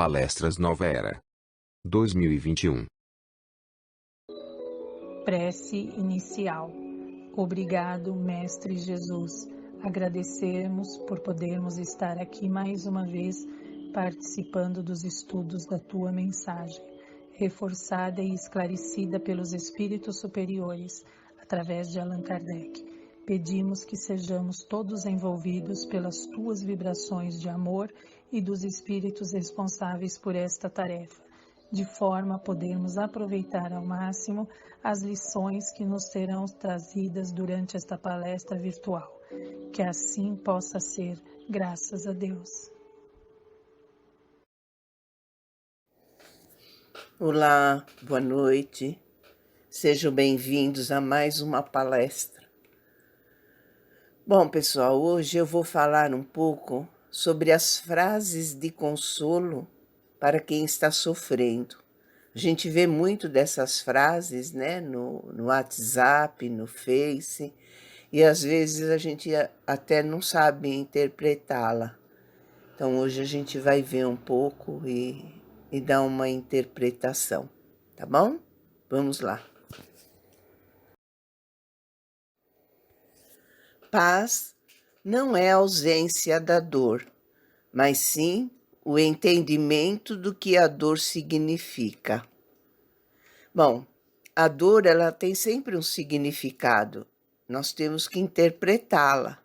Palestras Nova Era 2021. Prece inicial. Obrigado, Mestre Jesus. Agradecemos por podermos estar aqui mais uma vez participando dos estudos da Tua mensagem, reforçada e esclarecida pelos Espíritos Superiores, através de Allan Kardec. Pedimos que sejamos todos envolvidos pelas Tuas vibrações de amor e dos Espíritos responsáveis por esta tarefa, de forma a podermos aproveitar ao máximo as lições que nos serão trazidas durante esta palestra virtual. Que assim possa ser, graças a Deus. Olá, boa noite. Sejam bem-vindos a mais uma palestra. Bom, pessoal, hoje eu vou falar um pouco sobre as frases de consolo para quem está sofrendo. A gente vê muito dessas frases, né, no WhatsApp, no Face, e às vezes a gente até não sabe interpretá-la. Então hoje a gente vai ver um pouco e dar uma interpretação, tá bom? Vamos lá. Paz não é ausência da dor, mas sim o entendimento do que a dor significa. Bom, a dor ela tem sempre um significado. Nós temos que interpretá-la.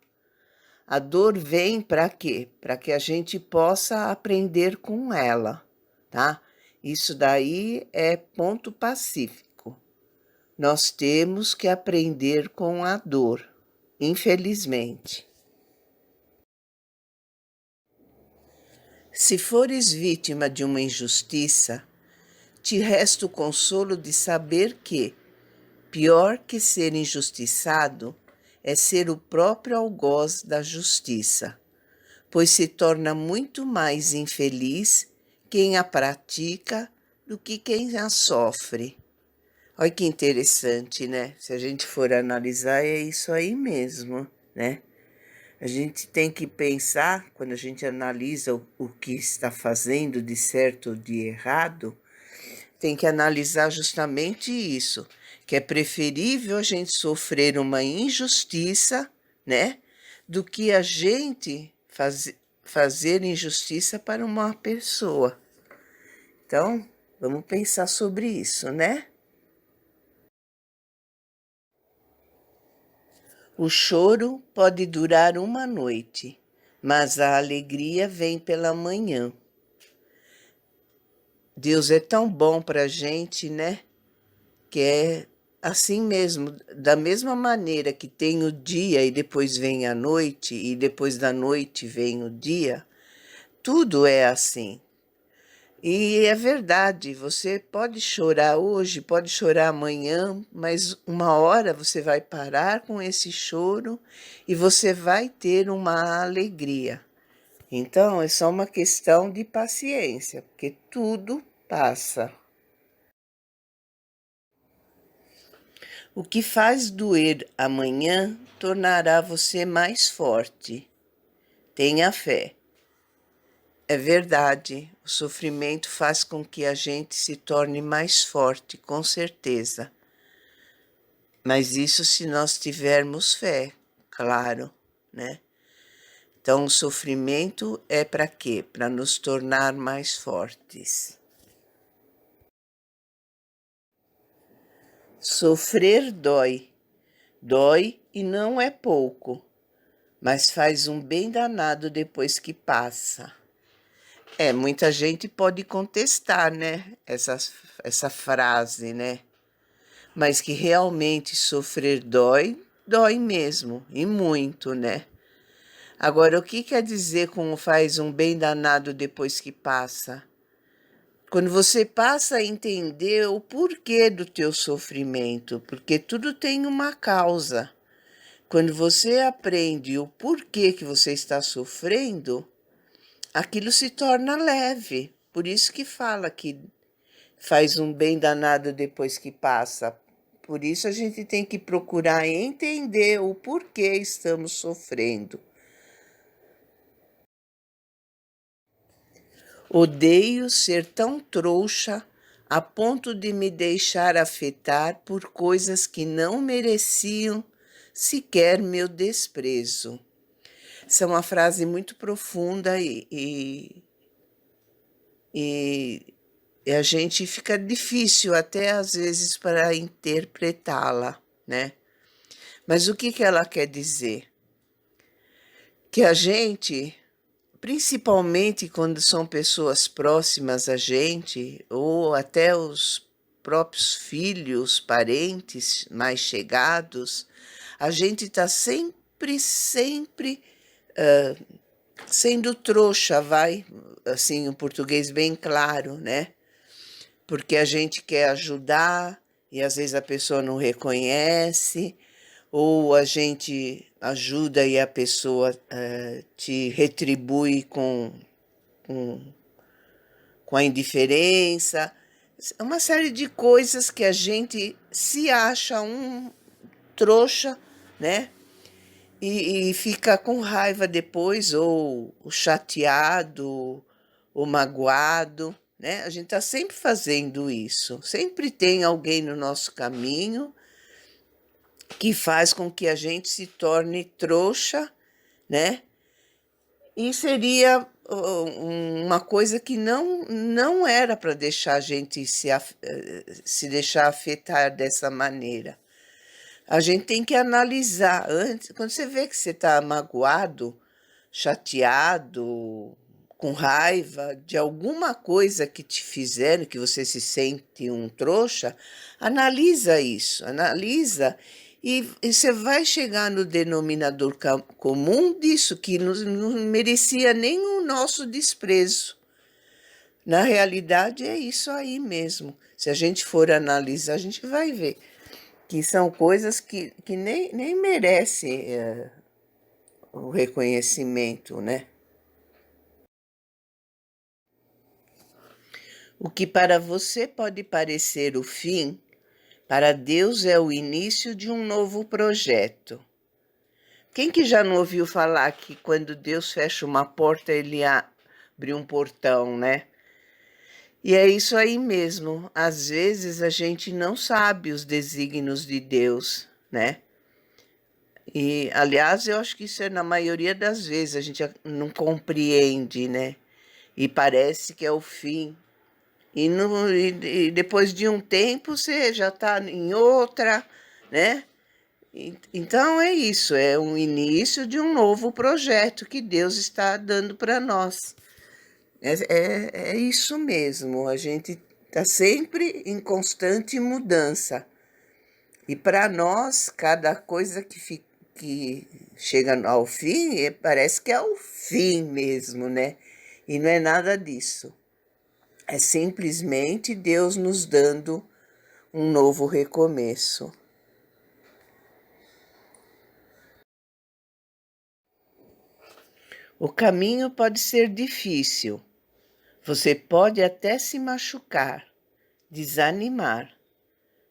A dor vem para quê? Para que a gente possa aprender com ela, tá? Isso daí é ponto pacífico. Nós temos que aprender com a dor, infelizmente. Se fores vítima de uma injustiça, te resta o consolo de saber que, pior que ser injustiçado, é ser o próprio algoz da justiça, pois se torna muito mais infeliz quem a pratica do que quem a sofre. Olha que interessante, né? Se a gente for analisar, é isso aí mesmo, né? A gente tem que pensar, quando a gente analisa o que está fazendo de certo ou de errado, tem que analisar justamente isso, que é preferível a gente sofrer uma injustiça, né, do que a gente fazer injustiça para uma pessoa. Então, vamos pensar sobre isso, né? O choro pode durar uma noite, mas a alegria vem pela manhã. Deus é tão bom para a gente, né? Que é assim mesmo, da mesma maneira que tem o dia e depois vem a noite, e depois da noite vem o dia, tudo é assim. E é verdade, você pode chorar hoje, pode chorar amanhã, mas uma hora você vai parar com esse choro e você vai ter uma alegria. Então, é só uma questão de paciência, porque tudo passa. O que faz doer amanhã tornará você mais forte. Tenha fé. É verdade, o sofrimento faz com que a gente se torne mais forte, com certeza. Mas isso se nós tivermos fé, claro, né? Então, o sofrimento é para quê? Para nos tornar mais fortes. Sofrer dói. Dói e não é pouco, mas faz um bem danado depois que passa. Muita gente pode contestar, né, essa frase, né? Mas que realmente sofrer dói, dói mesmo, e muito, né? Agora, o que quer dizer com faz um bem danado depois que passa? Quando você passa a entender o porquê do teu sofrimento, porque tudo tem uma causa. Quando você aprende o porquê que você está sofrendo, aquilo se torna leve. Por isso que fala que faz um bem danado depois que passa. Por isso a gente tem que procurar entender o porquê estamos sofrendo. Odeio ser tão trouxa a ponto de me deixar afetar por coisas que não mereciam sequer meu desprezo. Essa é uma frase muito profunda e a gente fica difícil até às vezes para interpretá-la, né? Mas o que ela quer dizer? Que a gente, principalmente quando são pessoas próximas a gente, ou até os próprios filhos, parentes mais chegados, a gente está sempre sendo trouxa, vai, assim, um português bem claro, né? Porque a gente quer ajudar e às vezes a pessoa não reconhece, ou a gente ajuda e a pessoa te retribui com, com a indiferença. É uma série de coisas que a gente se acha um trouxa, né? E fica com raiva depois, ou chateado, ou magoado, né? A gente está sempre fazendo isso. Sempre tem alguém no nosso caminho que faz com que a gente se torne trouxa, né? E seria uma coisa que não era para deixar a gente se deixar afetar dessa maneira. A gente tem que analisar antes. Quando você vê que você está magoado, chateado, com raiva de alguma coisa que te fizeram, que você se sente um trouxa, analisa isso, analisa e você vai chegar no denominador comum disso, que não merecia nem o nosso desprezo. Na realidade, é isso aí mesmo. Se a gente for analisar, a gente vai ver que são coisas que nem merecem o reconhecimento, né? O que para você pode parecer o fim, para Deus é o início de um novo projeto. Quem que já não ouviu falar que quando Deus fecha uma porta, ele abre um portão, né? E é isso aí mesmo. Às vezes a gente não sabe os desígnios de Deus, né? E, aliás, eu acho que isso é na maioria das vezes, a gente não compreende, né? E parece que é o fim. E depois de um tempo você já está em outra, né? Então é isso, é um início de um novo projeto que Deus está dando para nós. É isso mesmo, a gente está sempre em constante mudança. E para nós, cada coisa que chega ao fim, parece que é o fim mesmo, né? E não é nada disso. É simplesmente Deus nos dando um novo recomeço. O caminho pode ser difícil. Você pode até se machucar, desanimar,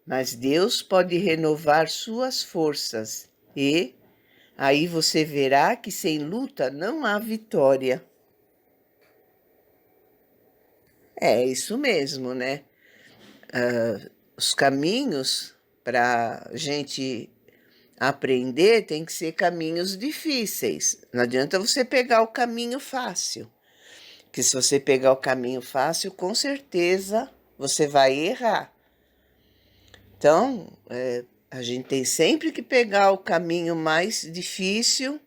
mas Deus pode renovar suas forças e aí você verá que sem luta não há vitória. É isso mesmo, né? Os caminhos para a gente aprender tem que ser caminhos difíceis. Não adianta você pegar o caminho fácil. Porque se você pegar o caminho fácil, com certeza você vai errar. Então, a gente tem sempre que pegar o caminho mais difícil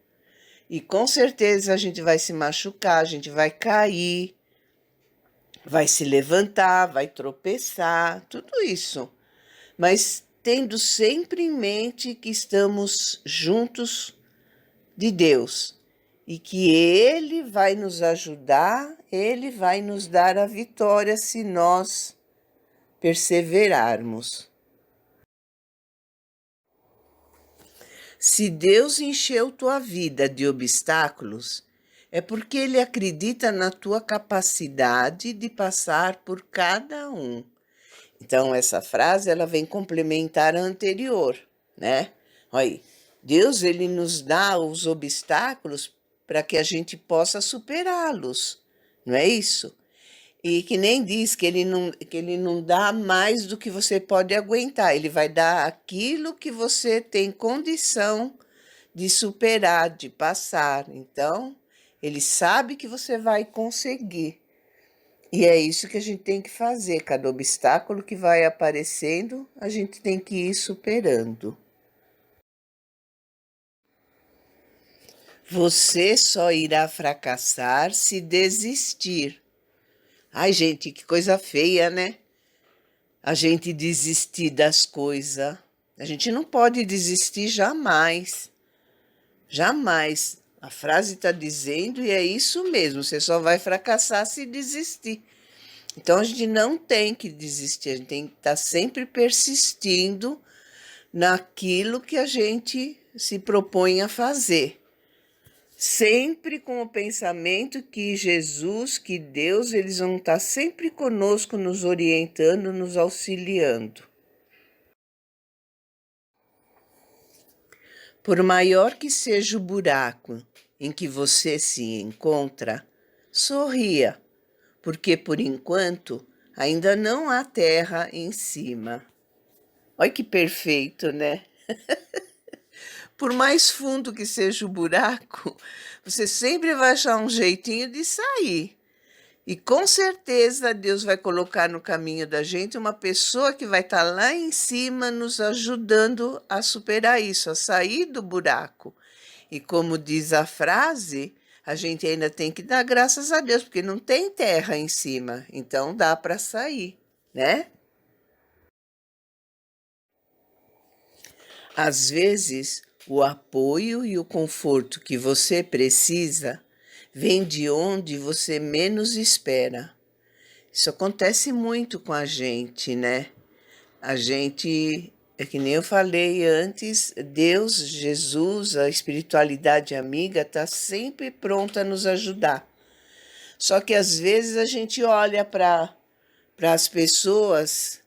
e com certeza a gente vai se machucar, a gente vai cair, vai se levantar, vai tropeçar, tudo isso. Mas tendo sempre em mente que estamos juntos de Deus e que Ele vai nos ajudar, Ele vai nos dar a vitória se nós perseverarmos. Se Deus encheu tua vida de obstáculos, é porque Ele acredita na tua capacidade de passar por cada um. Então, essa frase ela vem complementar a anterior, né? Olha, Deus ele nos dá os obstáculos para que a gente possa superá-los, não é isso? E que nem diz que ele não dá mais do que você pode aguentar, ele vai dar aquilo que você tem condição de superar, de passar. Então, ele sabe que você vai conseguir. E é isso que a gente tem que fazer. Cada obstáculo que vai aparecendo, a gente tem que ir superando. Você só irá fracassar se desistir. Ai, gente, que coisa feia, né? A gente desistir das coisas. A gente não pode desistir jamais. Jamais. A frase está dizendo e é isso mesmo. Você só vai fracassar se desistir. Então a gente não tem que desistir. A gente tem que estar sempre persistindo naquilo que a gente se propõe a fazer. Sempre com o pensamento que Jesus, que Deus, eles vão estar sempre conosco, nos orientando, nos auxiliando. Por maior que seja o buraco em que você se encontra, sorria, porque por enquanto ainda não há terra em cima. Olha que perfeito, né? Por mais fundo que seja o buraco, você sempre vai achar um jeitinho de sair. E com certeza Deus vai colocar no caminho da gente uma pessoa que vai estar lá em cima nos ajudando a superar isso, a sair do buraco. E como diz a frase, a gente ainda tem que dar graças a Deus, porque não tem terra em cima, então dá para sair, né? Às vezes, o apoio e o conforto que você precisa vem de onde você menos espera. Isso acontece muito com a gente, né? A gente, é que nem eu falei antes, Deus, Jesus, a espiritualidade amiga está sempre pronta a nos ajudar. Só que às vezes a gente olha para as pessoas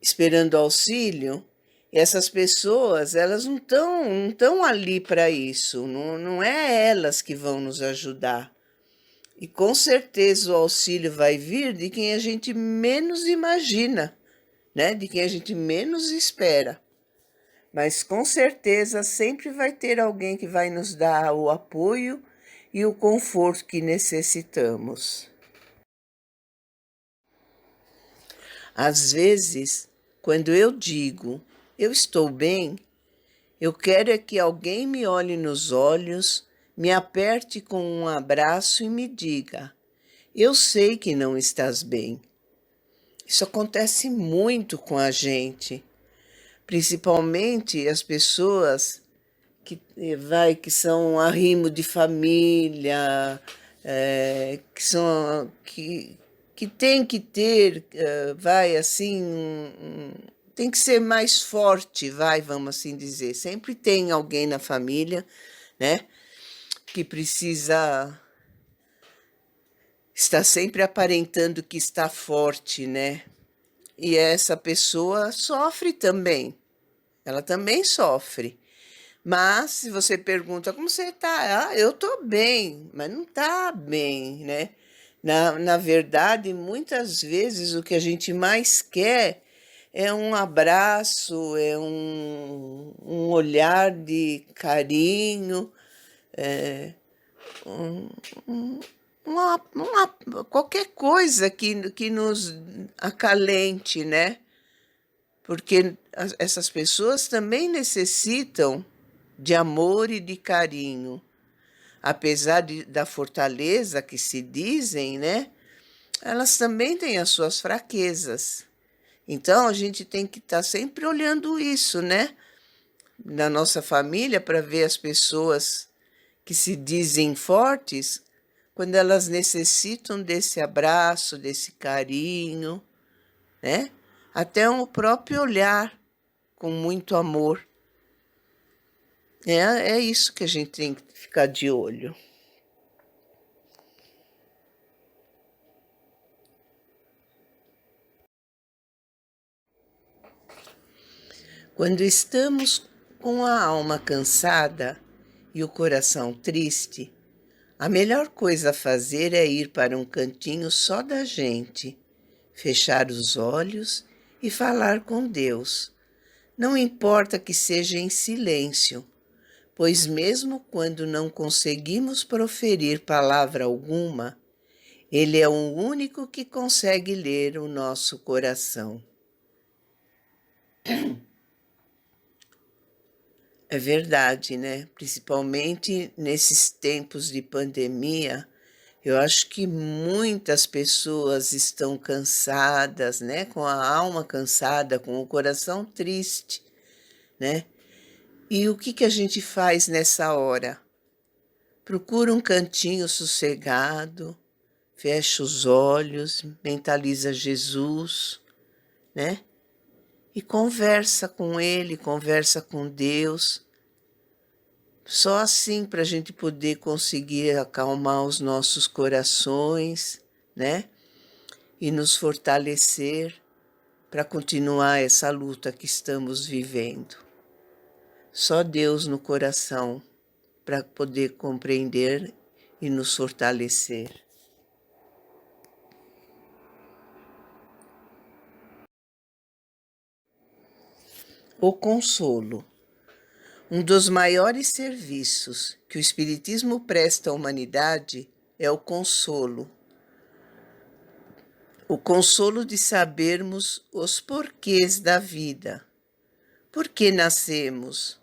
esperando auxílio, e essas pessoas, elas não estão ali para isso, não é elas que vão nos ajudar. E com certeza o auxílio vai vir de quem a gente menos imagina, né? De quem a gente menos espera. Mas com certeza sempre vai ter alguém que vai nos dar o apoio e o conforto que necessitamos. Às vezes, quando eu digo eu estou bem, eu quero é que alguém me olhe nos olhos, me aperte com um abraço e me diga: eu sei que não estás bem. Isso acontece muito com a gente, principalmente as pessoas que são arrimo de família, que tem que ter, tem que ser mais forte, vamos assim dizer. Sempre tem alguém na família, né, que precisa estar sempre aparentando que está forte, né? E essa pessoa sofre também. Ela também sofre. Mas se você pergunta como você está, eu estou bem, mas não está bem, né? Na verdade, muitas vezes o que a gente mais quer é um abraço, é um olhar de carinho, qualquer coisa que nos acalente, né? Porque essas pessoas também necessitam de amor e de carinho. Apesar da fortaleza que se dizem, né? Elas também têm as suas fraquezas. Então, a gente tem que estar sempre olhando isso, né? Na nossa família, para ver as pessoas que se dizem fortes, quando elas necessitam desse abraço, desse carinho, né? Até o próprio olhar com muito amor. É isso que a gente tem que ficar de olho. Quando estamos com a alma cansada e o coração triste, A melhor coisa a fazer é ir para um cantinho só da gente, fechar os olhos e falar com Deus. Não importa que seja em silêncio, pois mesmo quando não conseguimos proferir palavra alguma, Ele é o único que consegue ler o nosso coração. É verdade, né? Principalmente nesses tempos de pandemia, eu acho que muitas pessoas estão cansadas, né? Com a alma cansada, com o coração triste, né? E o que a gente faz nessa hora? Procura um cantinho sossegado, fecha os olhos, mentaliza Jesus, né? E conversa com Ele, conversa com Deus. Só assim para a gente poder conseguir acalmar os nossos corações, né? E nos fortalecer para continuar essa luta que estamos vivendo. Só Deus no coração para poder compreender e nos fortalecer. O consolo. Um dos maiores serviços que o Espiritismo presta à humanidade é o consolo. O consolo de sabermos os porquês da vida. Por que nascemos?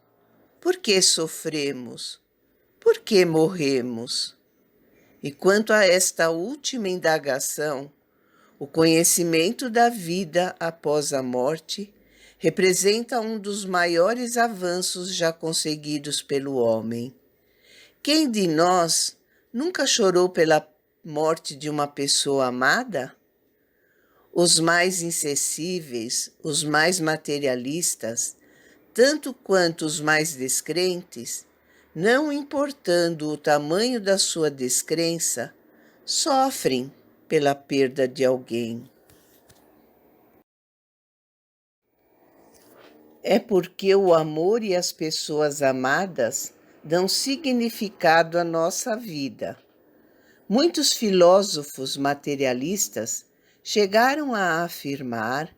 Por que sofremos? Por que morremos? E quanto a esta última indagação, o conhecimento da vida após a morte representa um dos maiores avanços já conseguidos pelo homem. Quem de nós nunca chorou pela morte de uma pessoa amada? Os mais insensíveis, os mais materialistas, tanto quanto os mais descrentes, não importando o tamanho da sua descrença, sofrem pela perda de alguém. É porque o amor e as pessoas amadas dão significado à nossa vida. Muitos filósofos materialistas chegaram a afirmar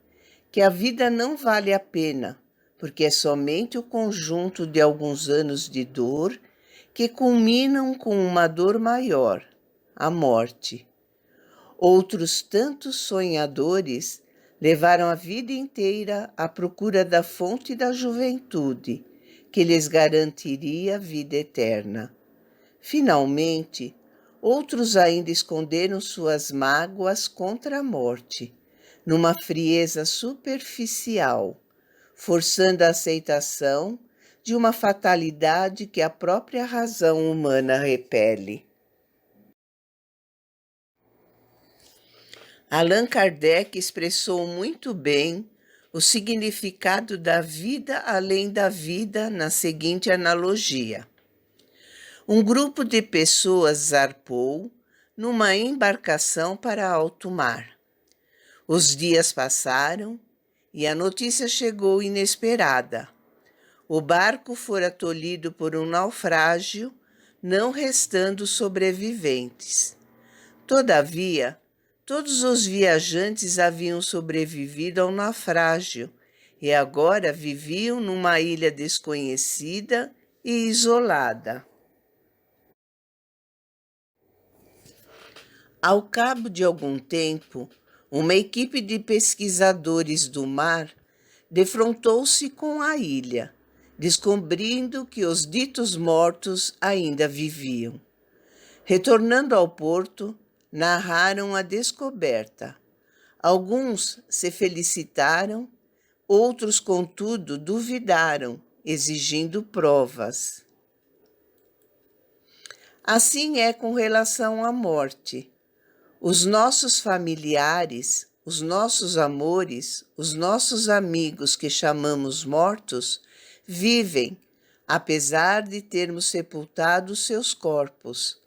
que a vida não vale a pena, porque é somente o conjunto de alguns anos de dor que culminam com uma dor maior, a morte. Outros tantos sonhadores levaram a vida inteira à procura da fonte da juventude, que lhes garantiria a vida eterna. Finalmente, outros ainda esconderam suas mágoas contra a morte, numa frieza superficial, forçando a aceitação de uma fatalidade que a própria razão humana repele. Allan Kardec expressou muito bem o significado da vida além da vida na seguinte analogia. Um grupo de pessoas zarpou numa embarcação para alto mar. Os dias passaram e a notícia chegou inesperada. O barco fora tolhido por um naufrágio, não restando sobreviventes. Todavia, todos os viajantes haviam sobrevivido ao naufrágio e agora viviam numa ilha desconhecida e isolada. Ao cabo de algum tempo, uma equipe de pesquisadores do mar defrontou-se com a ilha, descobrindo que os ditos mortos ainda viviam. Retornando ao porto, narraram a descoberta. Alguns se felicitaram, outros, contudo, duvidaram, exigindo provas. Assim é com relação à morte. Os nossos familiares, os nossos amores, os nossos amigos que chamamos mortos, vivem, apesar de termos sepultado seus corpos.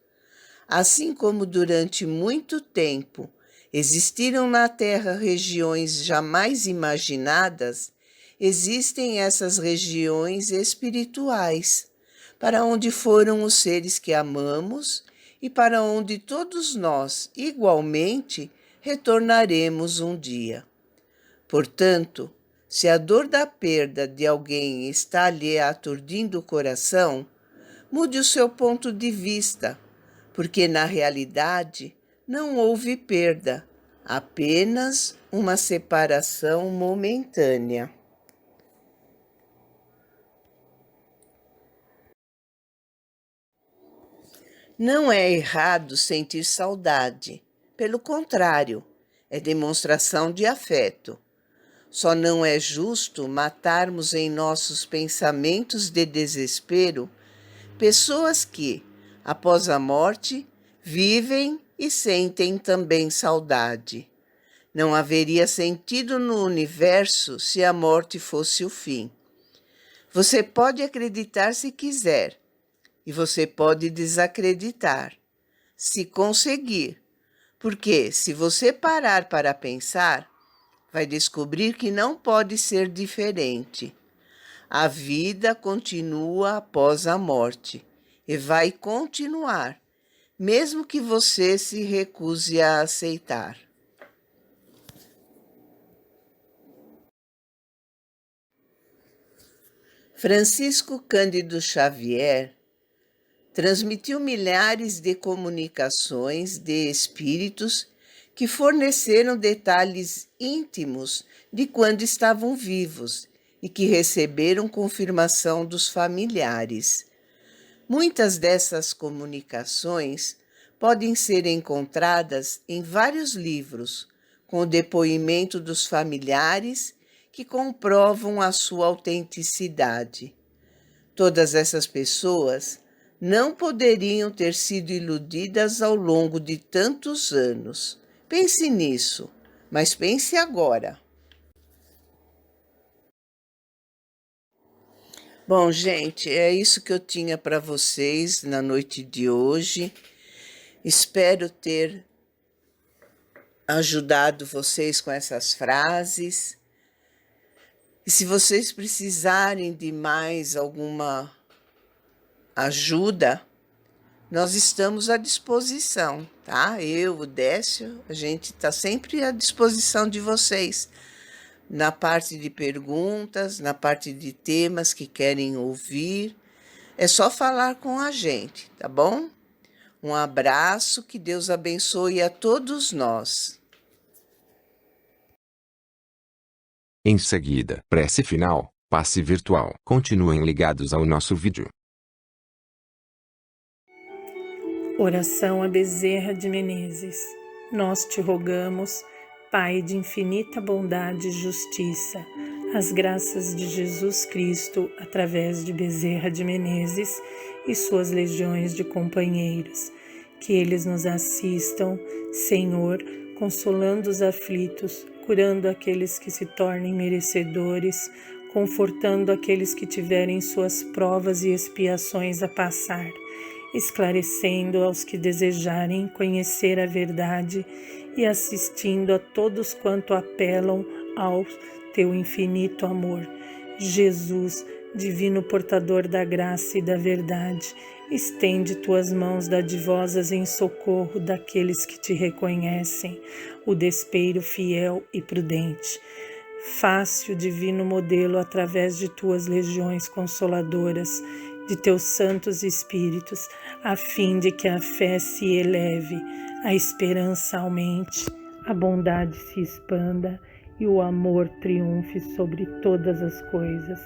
Assim como durante muito tempo existiram na Terra regiões jamais imaginadas, existem essas regiões espirituais, para onde foram os seres que amamos e para onde todos nós, igualmente, retornaremos um dia. Portanto, se a dor da perda de alguém está lhe aturdindo o coração, mude o seu ponto de vista, porque na realidade não houve perda, apenas uma separação momentânea. Não é errado sentir saudade, pelo contrário, é demonstração de afeto. Só não é justo matarmos em nossos pensamentos de desespero pessoas que, após a morte, vivem e sentem também saudade. Não haveria sentido no universo se a morte fosse o fim. Você pode acreditar se quiser, e você pode desacreditar, se conseguir, porque se você parar para pensar, vai descobrir que não pode ser diferente. A vida continua após a morte e vai continuar, mesmo que você se recuse a aceitar. Francisco Cândido Xavier transmitiu milhares de comunicações de espíritos que forneceram detalhes íntimos de quando estavam vivos e que receberam confirmação dos familiares. Muitas dessas comunicações podem ser encontradas em vários livros, com o depoimento dos familiares que comprovam a sua autenticidade. Todas essas pessoas não poderiam ter sido iludidas ao longo de tantos anos. Pense nisso, mas pense agora. Bom, gente, é isso que eu tinha para vocês na noite de hoje. Espero ter ajudado vocês com essas frases. E se vocês precisarem de mais alguma ajuda, nós estamos à disposição, tá? Eu, o Décio, a gente está sempre à disposição de vocês, na parte de perguntas, na parte de temas que querem ouvir. É só falar com a gente, tá bom? Um abraço, que Deus abençoe a todos nós. Em seguida, prece final, passe virtual. Continuem ligados ao nosso vídeo. Oração a Bezerra de Menezes. Nós te rogamos, Pai de infinita bondade e justiça, as graças de Jesus Cristo, através de Bezerra de Menezes e suas legiões de companheiros, que eles nos assistam, Senhor, consolando os aflitos, curando aqueles que se tornem merecedores, confortando aqueles que tiverem suas provas e expiações a passar, esclarecendo aos que desejarem conhecer a verdade e assistindo a todos quanto apelam ao teu infinito amor. Jesus, divino portador da graça e da verdade, estende tuas mãos dadivosas em socorro daqueles que te reconhecem, o despeiro fiel e prudente. Faça o divino modelo através de tuas legiões consoladoras, de teus santos espíritos, a fim de que a fé se eleve, a esperança aumente, a bondade se expanda e o amor triunfe sobre todas as coisas.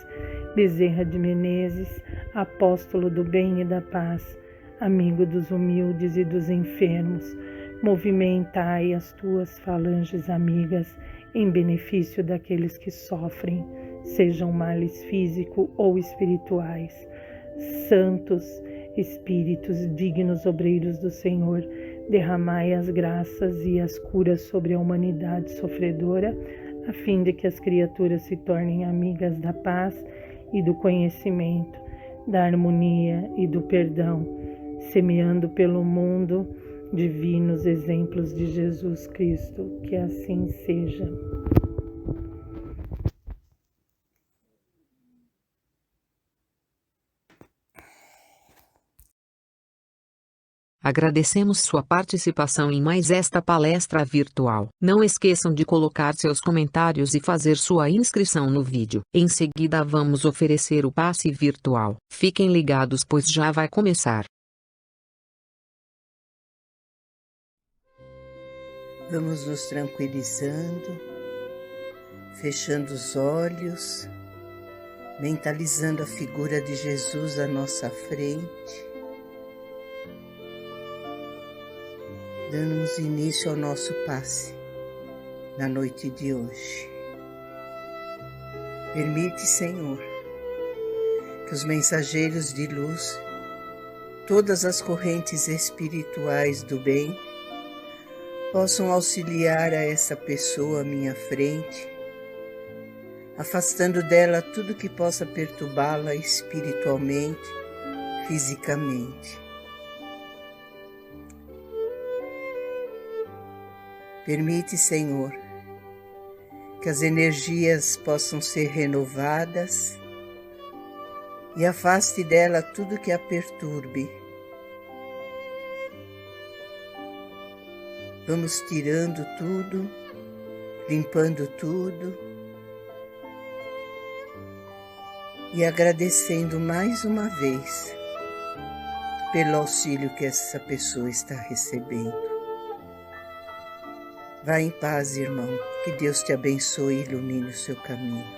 Bezerra de Menezes, apóstolo do bem e da paz, amigo dos humildes e dos enfermos, movimentai as tuas falanges amigas em benefício daqueles que sofrem, sejam males físicos ou espirituais. Santos Espíritos, dignos obreiros do Senhor, derramai as graças e as curas sobre a humanidade sofredora, a fim de que as criaturas se tornem amigas da paz e do conhecimento, da harmonia e do perdão, semeando pelo mundo divinos exemplos de Jesus Cristo. Que assim seja. Agradecemos sua participação em mais esta palestra virtual. Não esqueçam de colocar seus comentários e fazer sua inscrição no vídeo. Em seguida vamos oferecer o passe virtual. Fiquem ligados, pois já vai começar. Vamos nos tranquilizando, fechando os olhos, mentalizando a figura de Jesus à nossa frente, dando início ao nosso passe na noite de hoje. Permite, Senhor, que os mensageiros de luz, todas as correntes espirituais do bem, possam auxiliar a essa pessoa à minha frente, afastando dela tudo que possa perturbá-la espiritualmente, fisicamente. Permite, Senhor, que as energias possam ser renovadas e afaste dela tudo que a perturbe. Vamos tirando tudo, limpando tudo e agradecendo mais uma vez pelo auxílio que essa pessoa está recebendo. Vá em paz, irmão, que Deus te abençoe e ilumine o seu caminho.